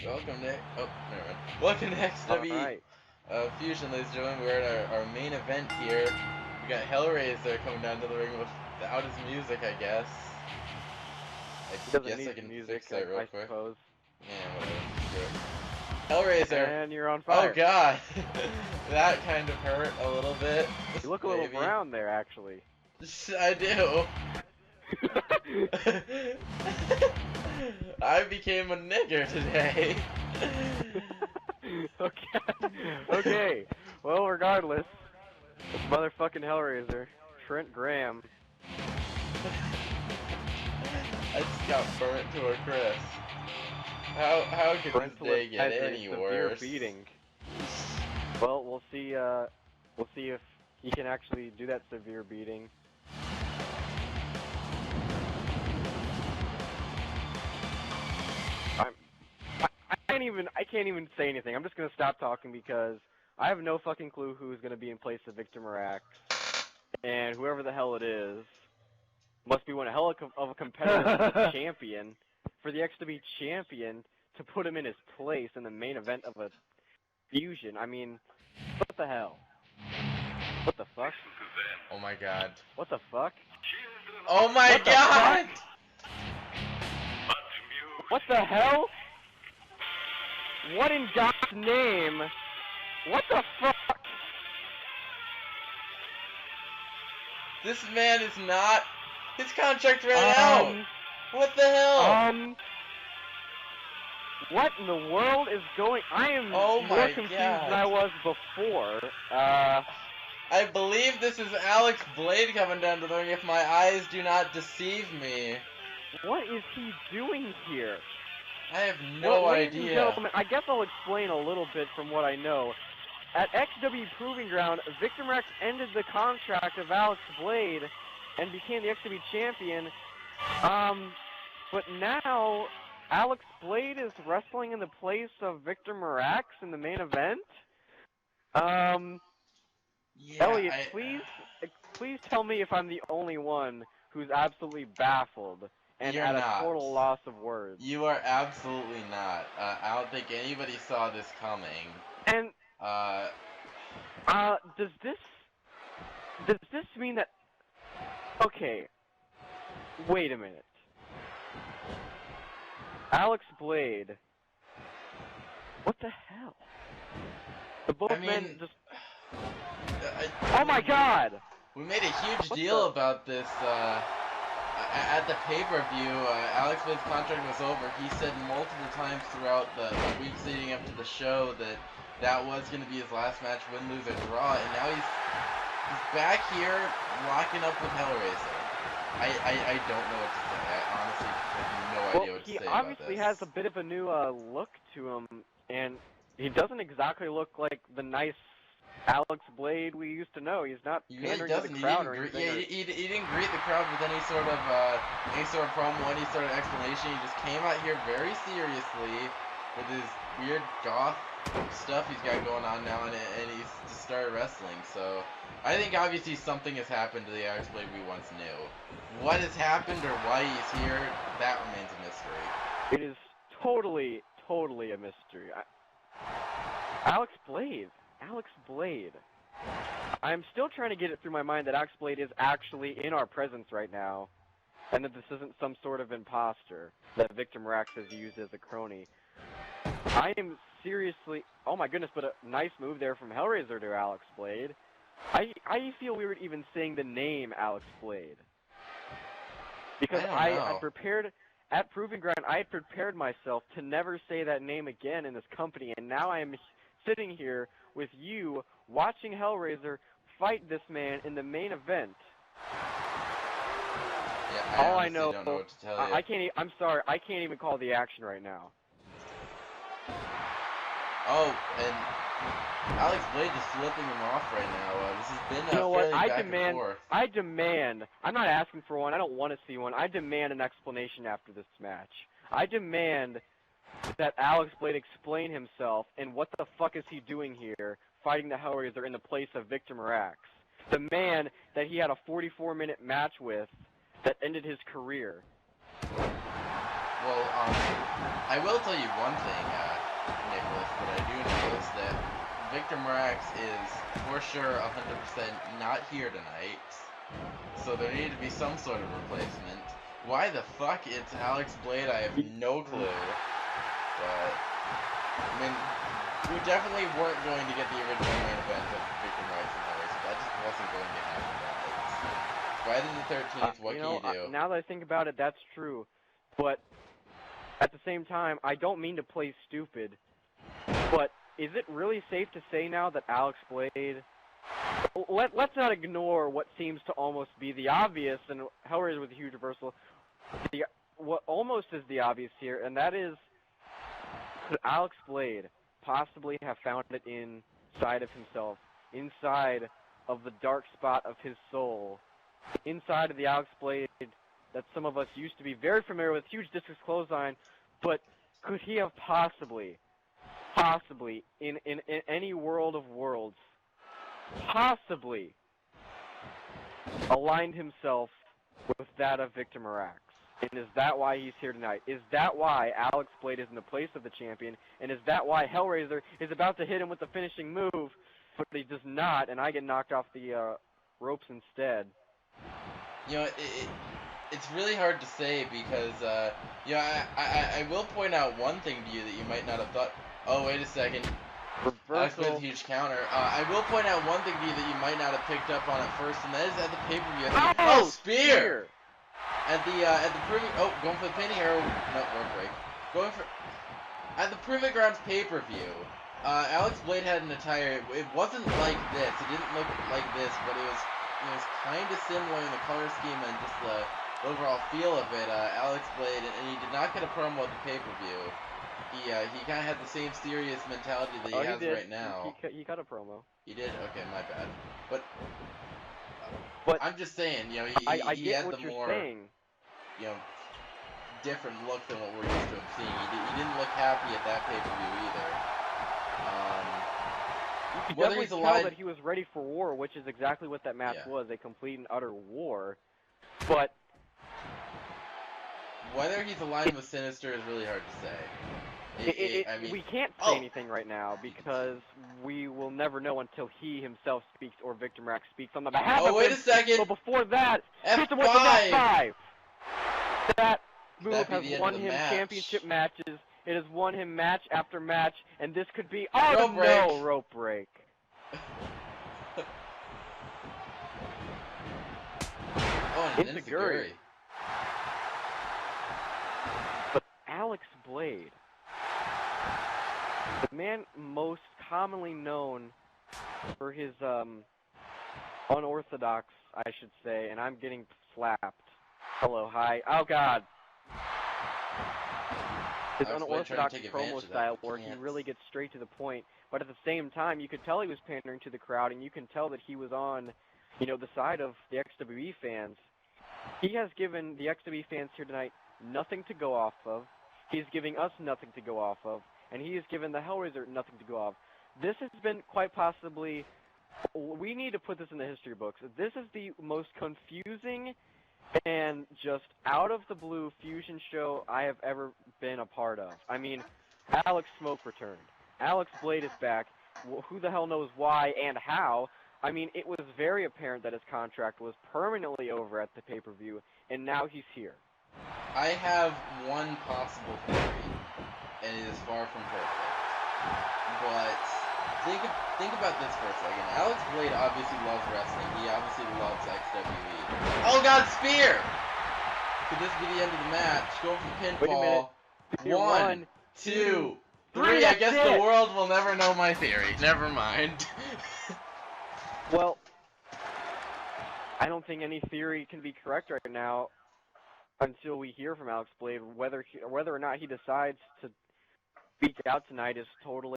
Welcome to never mind. Welcome to XWE Fusion, ladies and gentlemen. We're at our main event here. We got Hellraiser coming down to the ring without his music, I guess. I guess I can fix that real quick. Suppose. Yeah, whatever. Screw it. Hellraiser. And you're on fire. Oh god, that kind of hurt a little bit. You look a little brown there, actually. I do. I became a nigger today. Okay. Well, regardless, this motherfucking Hellraiser, Trent Graham. I just got burnt to a crisp. How could this day get any worse? Beating. Well, we'll see if he can actually do that severe beating. I can't even say anything. I'm just gonna stop talking because I have no fucking clue who's gonna be in place of Victor Marax, and whoever the hell it is must be one hell of a competitor for the champion, for the XWE champion, to put him in his place in the main event of a fusion. I mean, what the hell? What the fuck? Oh my god. What the fuck? Oh my god! What the hell? What in God's name? What the fuck? This man is not... His contract ran out! What the hell? What in the world is going... I am more confused than I was before. I believe this is Alex Blade coming down to the ring if my eyes do not deceive me. What is he doing here? I have no idea. Gentlemen, I guess I'll explain a little bit from what I know. At XWE Proving Ground, Victor Marax ended the contract of Alex Blade and became the XWE champion. But now Alex Blade is wrestling in the place of Victor Marax in the main event. Yeah, Elliot, please tell me if I'm the only one who's absolutely baffled and at a total loss of words. You are absolutely not. I don't think anybody saw this coming. And does this mean that? Okay, wait a minute. Alex Blade. What the hell? Men just. Oh my god! We made a huge deal about this. At the pay-per-view, Alex Blade's contract was over. He said multiple times throughout the weeks leading up to the show that was going to be his last match, win, lose, or draw, and now he's back here locking up with Hellraiser. I don't know what to say. I honestly have no idea what to say about this. He obviously has a bit of a new look to him, and he doesn't exactly look like the nice Alex Blade we used to know. He's not pandering to the crowd or anything. Yeah, he didn't greet the crowd with any sort of promo, any sort of explanation. He just came out here very seriously with his weird goth stuff he's got going on now, and he's just started wrestling. So I think obviously something has happened to the Alex Blade we once knew. What has happened or why he's here, that remains a mystery. It is totally a mystery. Alex Blade. I'm still trying to get it through my mind that Alex Blade is actually in our presence right now, and that this isn't some sort of imposter that Victor Marax has used as a crony. I am seriously... Oh my goodness, but a nice move there from Hellraiser to Alex Blade. I feel weird even saying the name Alex Blade. Because I prepared... At Proving Ground, I had prepared myself to never say that name again in this company, and now I am sitting here with you, watching Hellraiser fight this man in the main event. Yeah, I honestly don't know what to tell you. I'm sorry, I can't even call the action right now. Oh, and Alex Blade is flipping him off right now. This has been fairly back and forth. I demand, I'm not asking for one, I don't want to see one, I demand an explanation after this match. I demand that Alex Blade explain himself and what the fuck is he doing here fighting the Hellraiser in the place of Victor Marax, the man that he had a 44-minute match with that ended his career. Well, I will tell you one thing. Nicholas, but I do notice that Victor Marax is for sure 100% not here tonight. So there needed to be some sort of replacement. Why the fuck it's Alex Blade, I have no clue. But, I mean, we definitely weren't going to get the original main event of Victor Marax and Hellraiser. That just wasn't going to happen, guys. Friday the 13th, what can you do? Now that I think about it, that's true. But at the same time, I don't mean to play stupid, but is it really safe to say now that Alex Blade... Let's not ignore what seems to almost be the obvious, and Hellraiser with a huge reversal. What almost is the obvious here, and that is, could Alex Blade possibly have found it inside of himself, inside of the dark spot of his soul, inside of the Alex Blade that some of us used to be very familiar with, huge discus clothesline, but could he have possibly, in any world of worlds, possibly aligned himself with that of Victor Marax? And is that why he's here tonight? Is that why Alex Blade is in the place of the champion? And is that why Hellraiser is about to hit him with the finishing move, but he does not, and I get knocked off the ropes instead? You know, it's really hard to say because, you know, I will point out one thing to you that you might not have thought. Oh, wait a second. Alex Blade's huge counter. I will point out one thing to you that you might not have picked up on at first, and that is at the pay-per-view. Oh, spear! At the Proving... Oh, going for the pinning arrow. No, rope break. Going for... At the Proving Grounds pay-per-view, Alex Blade had an attire... It wasn't like this. It didn't look like this, but it was kind of similar in the color scheme and just the overall feel of it. Alex Blade, and he did not get a promo at the pay-per-view. He kind of had the same serious mentality that he has right now. He cut a promo. He did? Okay, my bad. But I'm just saying, you know, he had the more, you know, different look than what we're used to him seeing. He didn't look happy at that pay-per-view either. You could definitely tell that he was ready for war, which is exactly what that match was, a complete and utter war. But whether he's aligned with Sinister is really hard to say. I mean, we can't say anything right now because we will never know until he himself speaks or Victor Marax speaks on the behalf of him. Oh, wait a second! But before that, hit him with the F5! That move has won him championship matches. It has won him match after match, and this could be rope break. Oh, and Enziguri. But Alex Blade, the man most commonly known for his unorthodox, I should say, and I'm getting slapped. Hello, hi. Oh God. His unorthodox promo style where he really gets straight to the point, but at the same time, you could tell he was pandering to the crowd, and you can tell that he was on, you know, the side of the XWE fans. He has given the XWE fans here tonight nothing to go off of. He's giving us nothing to go off of, and he has given the Hellraiser nothing to go off. This has been quite possibly, we need to put this in the history books. This is the most confusing and just out-of-the-blue fusion show I have ever been a part of. I mean, Alex Smoke returned. Alex Blade is back. Who the hell knows why and how? I mean, it was very apparent that his contract was permanently over at the pay-per-view, and now he's here. I have one possible theory, and it is far from perfect. But think about this for a second. Alex Blade obviously loves wrestling. He obviously loves XWE. Oh God, spear! Could this be the end of the match? Go for the pinfall. Wait a minute. 1, 2, 3. I guess the world will never know my theory. Never mind. Well, I don't think any theory can be correct right now until we hear from Alex Blade. Whether or not he decides to speak out tonight is totally